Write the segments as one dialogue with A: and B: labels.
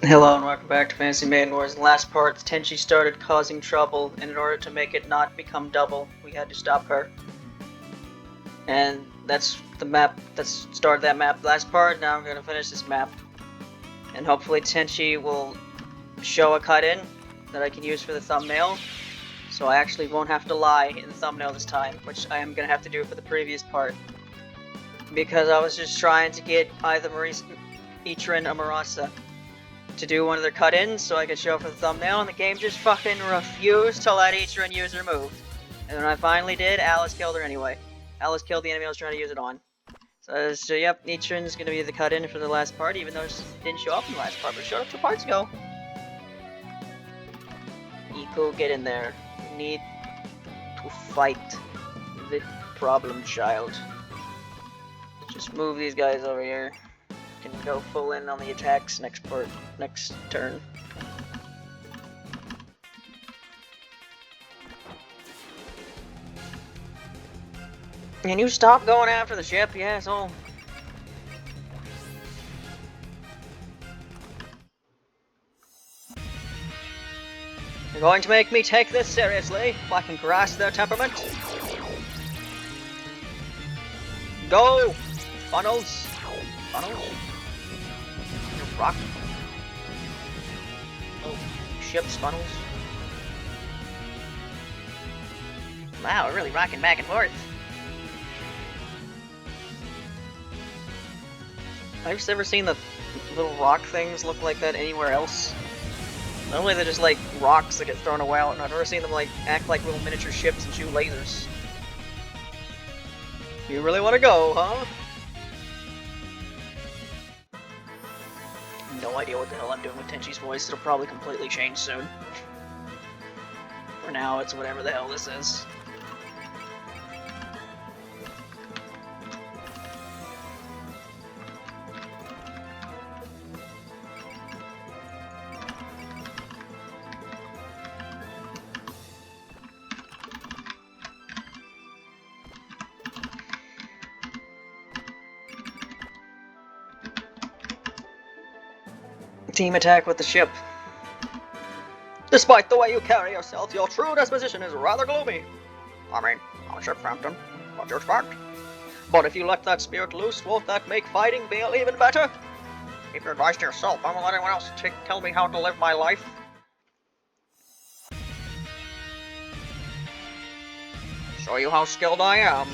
A: Hello and welcome back to Fantasy Maiden Wars. In the last part, Tenshi started causing trouble, and in order to make it not become double, we had to stop her. And that's the map, that's started that map last part. Now I'm going to finish this map. And hopefully Tenshi will show a cut-in that I can use for the thumbnail. So I actually won't have to lie in the thumbnail this time, which I am going to have to do for the previous part. Because I was just trying to get either Ichirin or Marasa to do one of their cut-ins so I could show for the thumbnail, and the game just fucking refused to let Ichirin use her move. And when I finally did, Alice killed her anyway. Alice killed the enemy I was trying to use it on. So yep, Ichirin's gonna be the cut-in for the last part, even though she didn't show up in the last part, but showed up 2 parts ago. Iko, get in there. We need to fight the problem child. Just move these guys over here. Can go full in on the attacks next turn. Can you stop going after the ship, you asshole? You're going to make me take this seriously if I can grasp their temperament? Go! Funnels! Funnels? Rock. Oh, ships, funnels. Wow, we're really rocking back and forth. I've just never seen the little rock things look like that anywhere else. Normally they're just like rocks that get thrown away out, and I've never seen them like act like little miniature ships and shoot lasers. You really want to go, huh? No idea what the hell I'm doing with Tenshi's voice. It'll probably completely change soon. For now, it's whatever the hell this is. Team attack with the ship. Despite the way you carry yourself, your true disposition is rather gloomy. I mean, I'm a ship captain. What do you expect? But if you let that spirit loose, won't that make fighting feel even better? Keep your advice to yourself. I won't let anyone else tell me how to live my life. Show you how skilled I am.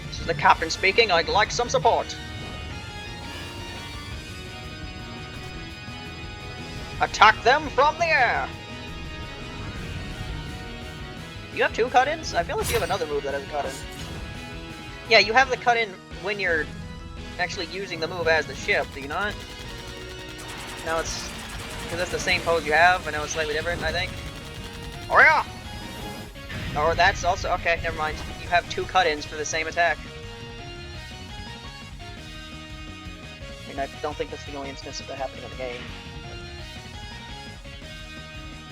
A: This is the captain speaking. I'd like some support. Attack them from the air! You have 2 cut-ins? I feel like you have another move that has a cut-in. Yeah, you have the cut-in when you're actually using the move as the ship, do you not? Now it's... because it's the same pose you have, but now it's slightly different, I think. Oh yeah! Or that's also... okay, never mind. You have 2 cut-ins for the same attack. I mean, I don't think that's the only instance of that happening in the game.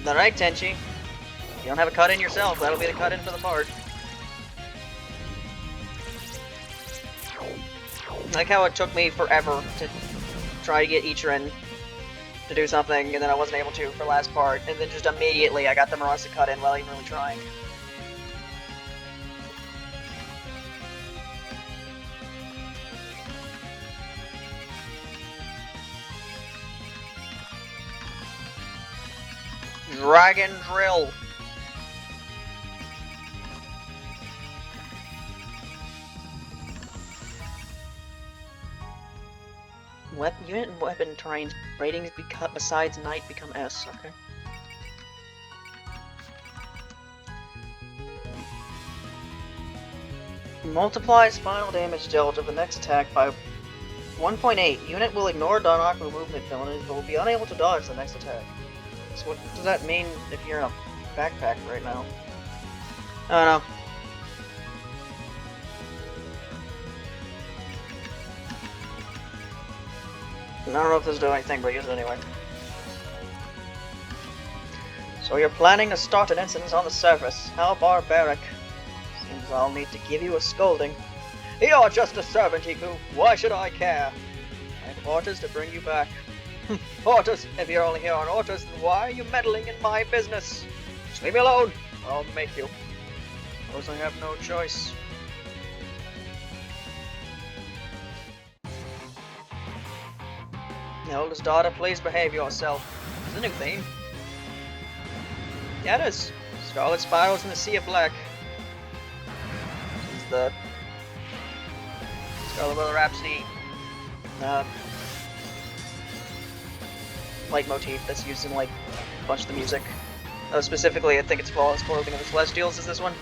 A: Alright, Tenshi. You don't have a cut-in yourself, that'll be the cut-in for the part. I like how it took me forever to try to get Ichirin to do something, and then I wasn't able to for last part, and then just immediately I got the Marasa cut-in without even really trying. Dragon Drill. Unit and weapon terrains ratings besides night become S. Okay. Multiplies final damage dealt of the next attack by 1.8. Unit will ignore Danaku movement penalties, but will be unable to dodge the next attack. So what does that mean if you're in a backpack right now? I don't know. I don't know if this will do anything, but use it anyway. So you're planning to start an incident on the surface. How barbaric. Seems I'll need to give you a scolding. You're just a servant, Iku. Why should I care? Orders to bring you back. Orders! If you're only here on orders, then why are you meddling in my business? Just leave me alone, or I'll make you. Suppose I have no choice. The oldest daughter, please behave yourself. It's a new theme. Yeah, it is. Scarlet spirals in the sea of black. This is the Scarlet Weather Rhapsody leitmotif that's used in like a bunch of the music. Specifically, I think it's Flawless Clothing of the Celestials is this one.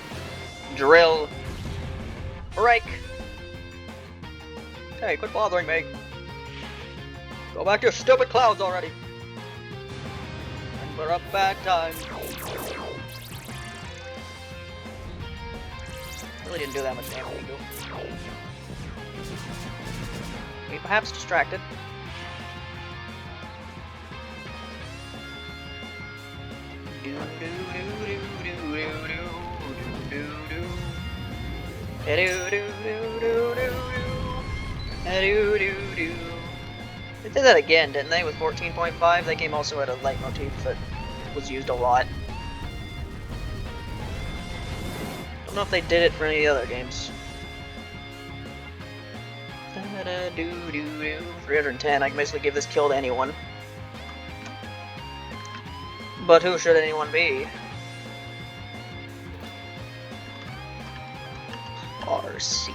A: Drill. Break! Hey, quit bothering me. Go back to your stupid clouds already. And we're up bad time. Really didn't do that much damage, did you? We perhaps distracted. They did that again, didn't they, with 14.5? That game also had a leitmotif that was used a lot. Don't know if they did it for any other games. 310, I can basically give this kill to anyone. But who should anyone be? RC.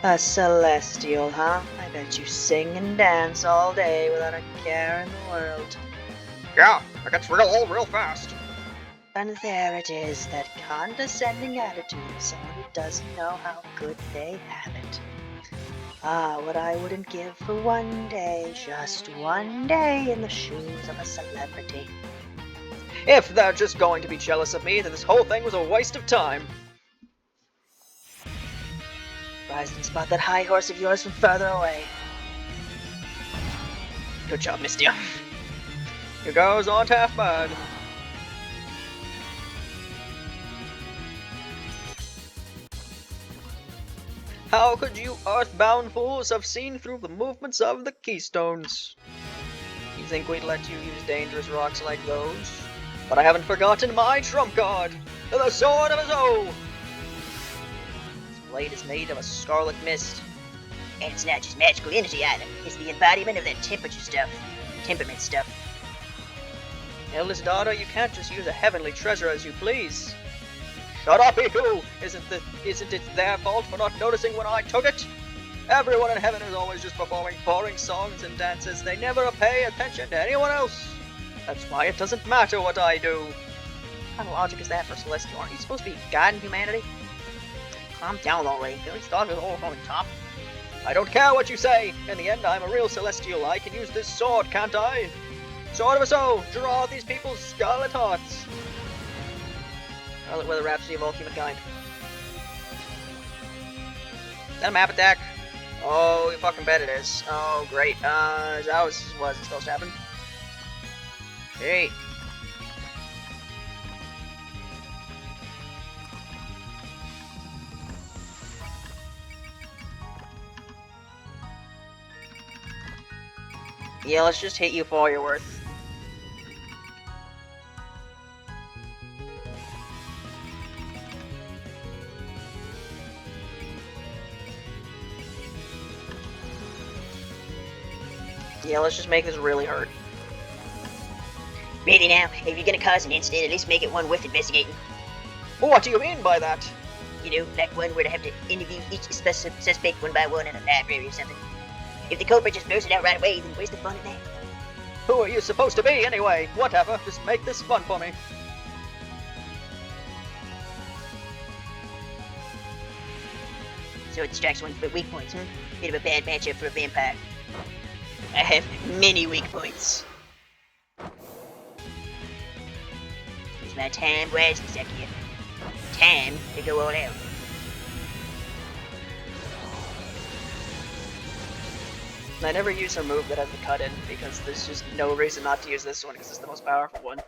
A: A celestial, huh? I bet you sing and dance all day without a care in the world.
B: Yeah, it gets real fast.
A: And there it is, that condescending attitude of someone who doesn't know how good they have it. Ah, what I wouldn't give for one day, just one day in the shoes of a celebrity. If they're just going to be jealous of me, then this whole thing was a waste of time. Rise and spot that high horse of yours from further away. Good job, missed you. Here goes on half mad. How could you earthbound fools have seen through the movements of the keystones? You think we'd let you use dangerous rocks like those? But I haven't forgotten my trump card! The Sword of Azo! This blade is made of a scarlet mist.
C: And it's not just magical energy either. It's the embodiment of that temperament stuff.
A: Eldest daughter, you can't just use a heavenly treasure as you please. Shut up, Iku! Isn't it their fault for not noticing when I took it? Everyone in heaven is always just performing boring songs and dances. They never pay attention to anyone else. That's why it doesn't matter what I do. What kind of logic is that for Celestial? Aren't you supposed to be guiding humanity? Calm down already. You already started it all from the top. I don't care what you say. In the end, I'm a real Celestial. I can use this sword, can't I? Sword of a soul, draw these people's scarlet hearts. Scarlet Weather Rhapsody of all humankind. Is that a map attack? Oh, you fucking bet it is. Oh, great. Is that what was supposed to happen? Hey. Yeah, let's just hit you for all you're worth. Yeah, let's just make this really hurt.
C: Really now, if you're gonna cause an incident, at least make it one worth investigating.
A: What do you mean by that?
C: You know, like one where they have to interview each suspect one by one in a library or something. If the culprit just blows it out right away, then where's the fun in that?
A: Who are you supposed to be anyway? Whatever, just make this fun for me.
C: So it distracts one for weak points, huh? Bit of a bad matchup for a vampire. I have many weak points. Use my time wisely, Sakia. Time to go all out.
A: I never use her move that has the cut in because there's just no reason not to use this one because it's the most powerful one.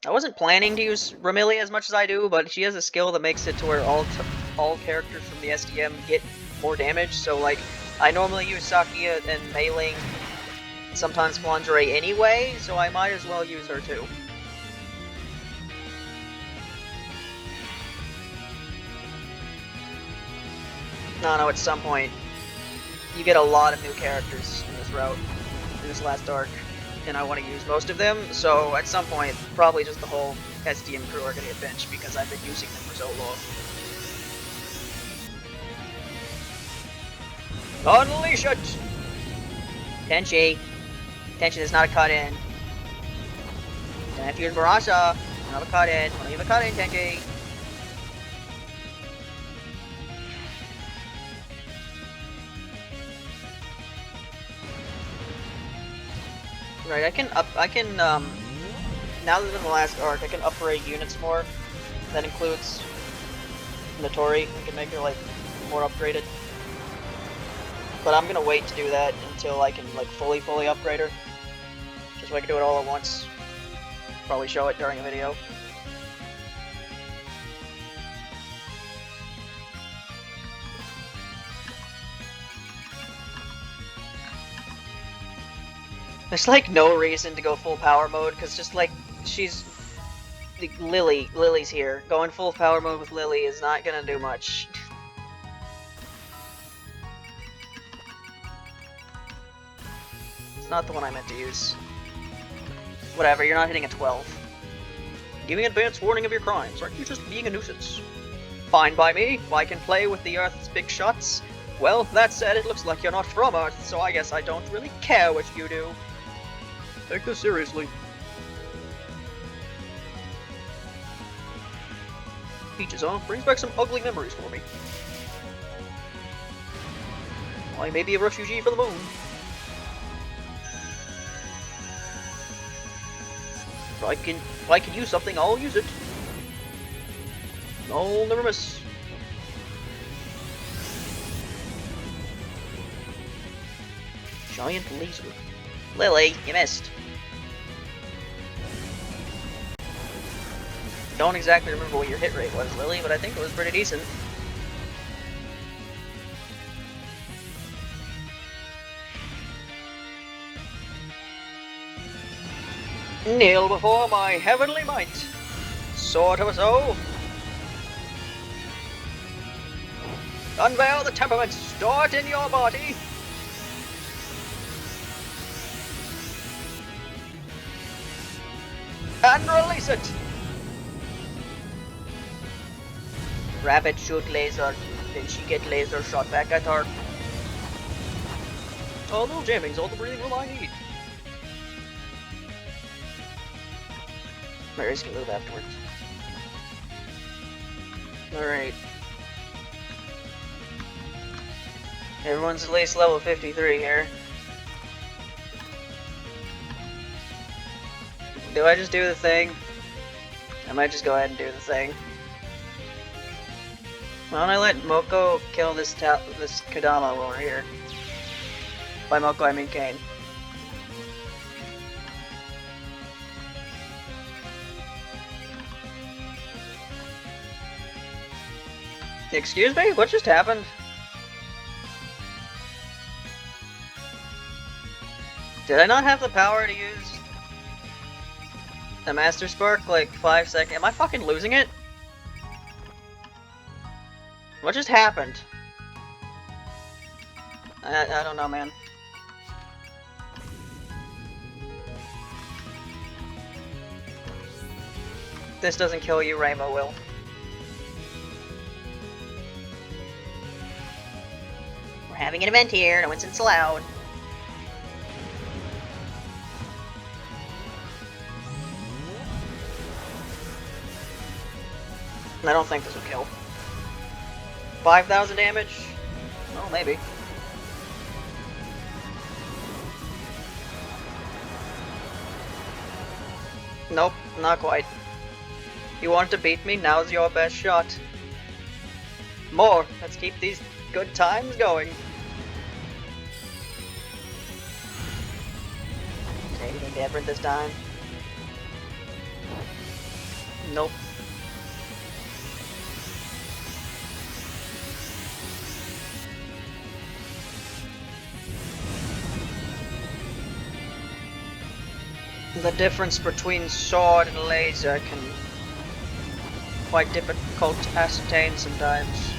A: I wasn't planning to use Ramillia as much as I do, but she has a skill that makes it to where all characters from the SDM get more damage. So like, I normally use Sakia and Mei Ling, sometimes Flandre anyway, so I might as well use her too. No, at some point, you get a lot of new characters in this route, in this last arc, and I want to use most of them, so at some point, probably just the whole SDM crew are going to get benched because I've been using them for so long. Unleash it! Tenshi. Tenshi is not a cut-in. Don't have to use Barasa. Don't have a cut-in. Don't have a cut-in, Tenshi. Right, now that I'm in the last arc, I can upgrade units more. That includes Notori. I can make her, like, more upgraded. But I'm gonna wait to do that until I can, like, fully upgrade her. Just so I can do it all at once. Probably show it during a video. There's like no reason to go full power mode, because just like, she's... like, Lily's here. Going full power mode with Lily is not gonna do much. It's not the one I meant to use. Whatever, you're not hitting a 12. Giving advance warning of your crimes, aren't you just being a nuisance? Fine by me, I can play with the Earth's big shots. Well, that said, it looks like you're not from Earth, so I guess I don't really care what you do. Take this seriously. Peaches, huh? Brings back some ugly memories for me. I may be a refugee for the moon. If I can use something, I'll use it. I'll never miss. Giant laser. Lily, you missed. Don't exactly remember what your hit rate was, Lily, but I think it was pretty decent. Kneel before my heavenly might. Sort of so. Unveil the temperament stored in your body. And release it! Rabbit shoot laser. Then she get laser shot back at her. Oh, no jamming's all the breathing room I need. My race can move afterwards. Alright. Everyone's at least level 53 here. Do I just do the thing? I might just go ahead and do the thing. Why don't I let Moko kill this Kodama over here? By Moko I mean Kane. Excuse me? What just happened? Did I not have the power to use the Master Spark like 5 seconds? Am I fucking losing it? What just happened? I don't know, man. This doesn't kill you, Rainbow will.
C: We're having an event here, no incidents allowed.
A: I don't think this will kill. 5,000 damage? Oh, maybe. Nope, not quite. You want to beat me? Now's your best shot. More! Let's keep these good times going.
C: Is anything different this time?
A: Nope. The difference between sword and laser can be quite difficult to ascertain sometimes.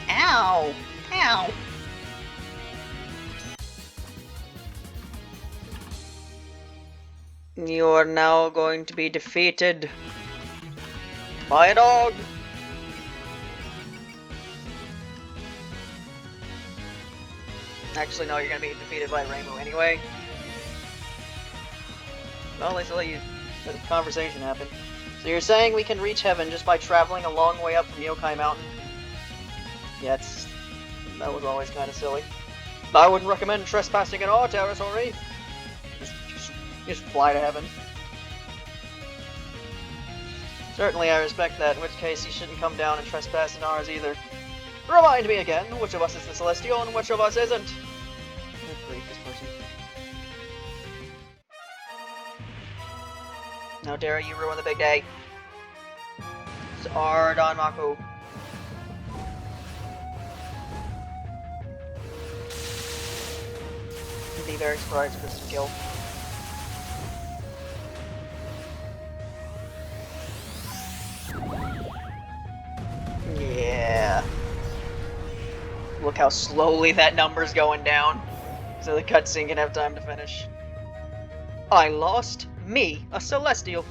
C: Ow! Ow!
A: You are now going to be defeated by a dog. Actually, no, you're gonna be defeated by Rainbow anyway. Well, at least I'll let the conversation happen. So you're saying we can reach heaven just by traveling a long way up from Yokai Mountain? Yeah, that was always kind of silly. I wouldn't recommend trespassing in our territory. Just fly to heaven. Certainly I respect that, in which case you shouldn't come down and trespass in ours either. Remind me again, which of us is the Celestial and which of us isn't? Good grief, this person. How dare you ruin the big day. Sardon Maku. I'd be very surprised if this is a kill. Yeah. Look how slowly that number's going down. So the cutscene can have time to finish. I lost. Me, a Celestial.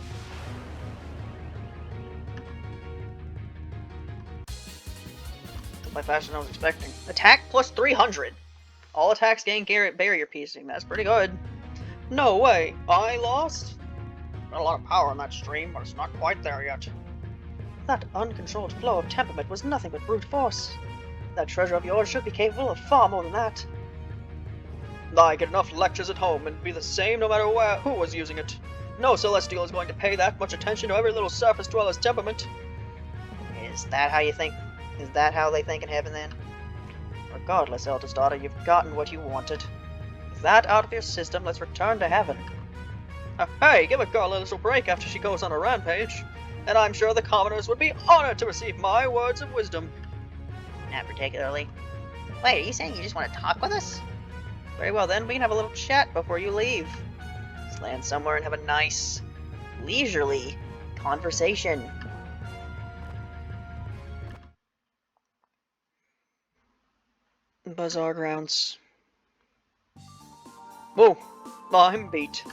A: Not fashion I was expecting. Attack plus 300. All attacks gain barrier piercing. That's pretty good. No way. I lost? Got a lot of power on that stream, but it's not quite there yet. That uncontrolled flow of temperament was nothing but brute force. That treasure of yours should be capable of far more than that. I get enough lectures at home and be the same no matter who was using it. No Celestial is going to pay that much attention to every little surface dweller's temperament. Is that how you think? Is that how they think in heaven then? Regardless, eldest daughter, you've gotten what you wanted. With that out of your system, let's return to heaven. Hey, give a girl a little break after she goes on a rampage, and I'm sure the commoners would be honored to receive my words of wisdom.
C: Not particularly. Wait, are you saying you just want to talk with us?
A: Very well then, we can have a little chat before you leave. Let's land somewhere and have a nice, leisurely conversation. Bazaar grounds. Whoa, I'm beat.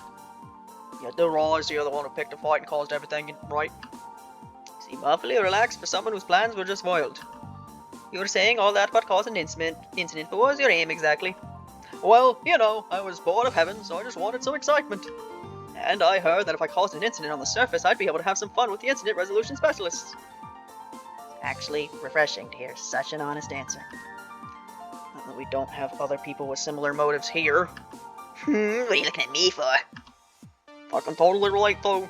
A: Yeah, Deroy is the other one who picked a fight and caused everything, right? Seem awfully relaxed for someone whose plans were just foiled. You were saying all that about causing an incident, but what was your aim exactly? Well, you know, I was bored of heaven, so I just wanted some excitement. And I heard that if I caused an incident on the surface, I'd be able to have some fun with the incident resolution specialists.
C: Actually, refreshing to hear such an honest answer.
A: Not that we don't have other people with similar motives here.
C: What are you looking at me for?
A: I can totally relate though.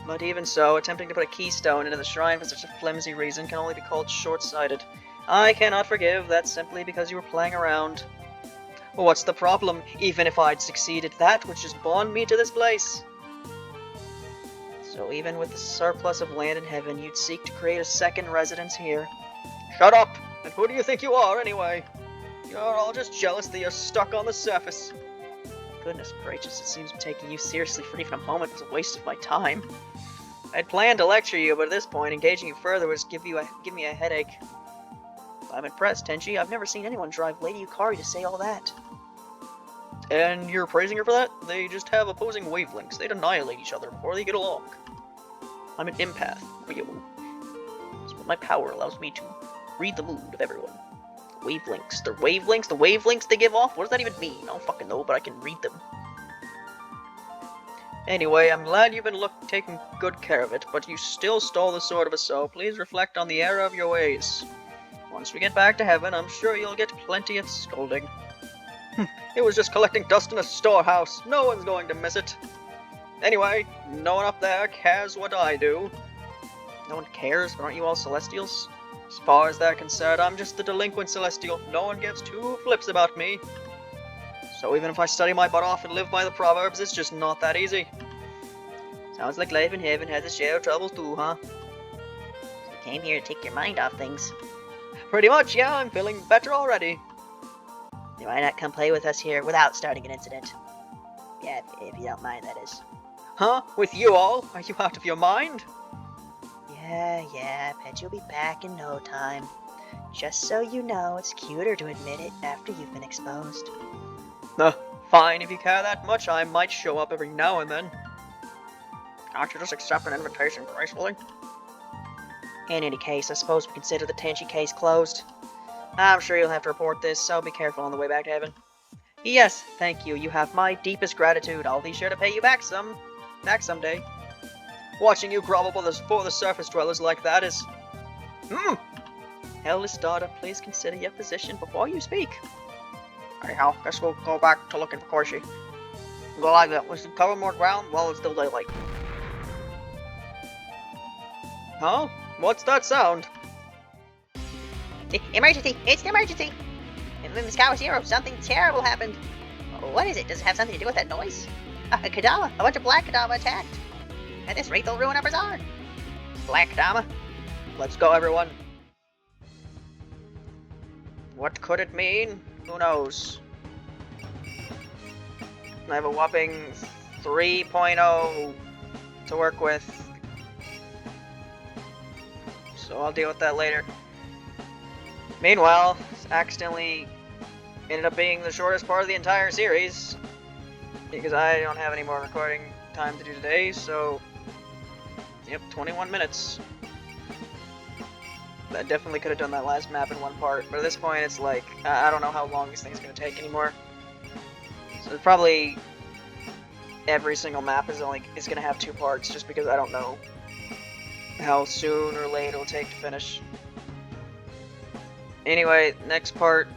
A: But even so, attempting to put a keystone into the shrine for such a flimsy reason can only be called short-sighted. I cannot forgive that simply because you were playing around. Well, what's the problem? Even if I'd succeeded, that which has borne me to this place. So even with the surplus of land in heaven, you'd seek to create a second residence here. Shut up! And who do you think you are, anyway? You're all just jealous that you're stuck on the surface. Goodness gracious, it seems taking you seriously for even a moment was a waste of my time. I'd planned to lecture you, but at this point, engaging you further would give me a headache. I'm impressed, Tenshi. I've never seen anyone drive Lady Yukari to say all that. And you're praising her for that? They just have opposing wavelengths. They'd annihilate each other before they get along. I'm an empath. That's what my power allows me to read the mood of everyone. Wavelengths. The wavelengths they give off? What does that even mean? I don't fucking know, but I can read them. Anyway, I'm glad you've been taking good care of it, but you still stole the sword of us, so please reflect on the error of your ways. Once we get back to heaven, I'm sure you'll get plenty of scolding. It was just collecting dust in a storehouse. No one's going to miss it. Anyway, no one up there cares what I do. No one cares? Aren't you all Celestials? As far as they're concerned, I'm just the delinquent Celestial. No one gives two flips about me. So even if I study my butt off and live by the proverbs, it's just not that easy. Sounds like life in heaven has its share of troubles too, huh?
C: You came here to take your mind off things.
A: Pretty much, yeah, I'm feeling better already.
C: Then why not come play with us here without starting an incident? Yeah, if you don't mind, that is.
A: Huh? With you all? Are you out of your mind?
C: Yeah, bet you'll be back in no time. Just so you know, it's cuter to admit it after you've been exposed.
A: Fine, if you care that much, I might show up every now and then.
B: Can't you just accept an invitation gracefully?
A: In any case, I suppose we consider the Tenshi case closed. I'm sure you'll have to report this, so be careful on the way back to heaven. Yes, thank you. You have my deepest gratitude. I'll be sure to pay you back someday. Watching you grovel for the surface dwellers like that is... Eldest daughter, please consider your position before you speak.
B: Anyhow, guess we'll go back to looking for Koshi.
A: Go like that. Let's cover more ground while it's still daylight. Huh? What's that sound?
C: Emergency! It's an emergency! In Luminous Tower Zero, something terrible happened. What is it? Does it have something to do with that noise? A Kadama! A bunch of black Kadama attacked! At this rate, they'll ruin our bazaar!
A: Black Dama? Let's go, everyone. What could it mean? Who knows? I have a whopping 3.0 to work with. So I'll deal with that later. Meanwhile, this accidentally ended up being the shortest part of the entire series. Because I don't have any more recording time to do today, so... Yep, 21 minutes. That definitely could have done that last map in one part, but at this point it's like, I don't know how long this thing's going to take anymore. So probably every single map is going to have 2 parts, just because I don't know how soon or late it'll take to finish. Anyway, next part,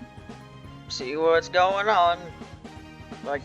A: see what's going on. Like,